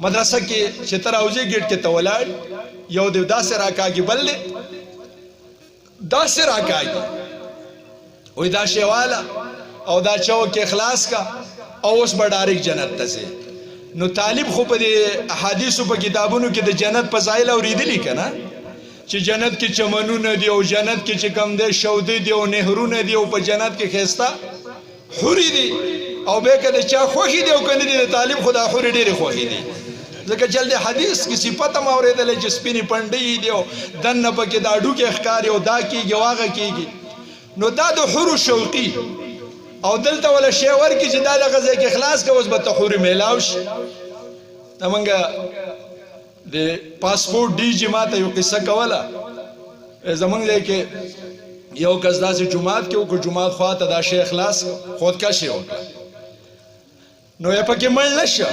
مدرسه کې چې تر اوځي ګیټ کې تولاړ یو د داسې راکاږي بل داسې راکاږي وې دا شیواله او دا چوک اخلاص کا او اوس به ډایرک جنت ته ځي نو طالب خو په دې احادیثو په کتابونو کې د جنت فضایل اوریدلی کنه چې جنت کې چمنونه دي او جنت کې چې کم دي شودې دي او نهرونه دي او په جنت کې خيستا حوري دي او به کله چا خوخي دي او کنه دي طالب خدا حوري ډېر خوخي دي ځکه جلد حدیث کې صفته ما اوریدل چې سپینی پندې دي او دنه پکې دا ډو کې ښکاری او دا کېږي واغه کېږي نو دا د حور شوقي او دلته ولا شی ورکی چې دا لغه کې اخلاص کوس به تحوري میلاوش تمنګ د پاسپورت ډي جی ماته یو قصه کوله زمونږ لکه یو کس داسې جماعت کې او جماعت خواته دا شی اخلاص خودکشي وکړه نو یې پکې مړ نشه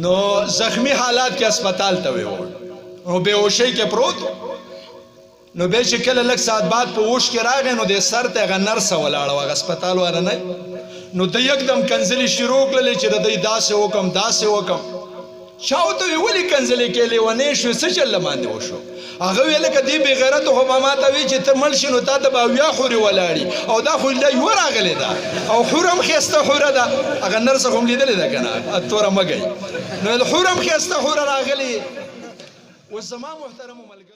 نو زخمی حالات کې هسپتال ته ویوړ نو بیهوشۍ کې پروت نو به چې کله لږ ساعت بعد په اوش کې راغی نو د سر ته هغه نرسه ولاړه وه هسپتال والا نه نو د یکدم کنځلې شروع کړلې چې د دوی داسې وکم داسې وکم چا ورته ویې ولې کنځلې کې لیونی شو څه چل باندې وشو هغه ویل که دې بې غیرته خو به ما ته وایي چې ته مړ شي نو تا ته به اویا حورې ولاړي او دا خو دا یوه راغلې ده او حور هم ښایسته حوره ده هغه نرسه خو هم لیدلې ده که نه توره مه کوي نو حور هم ښایسته حوره راغلې اوس زما محترمو ملګرو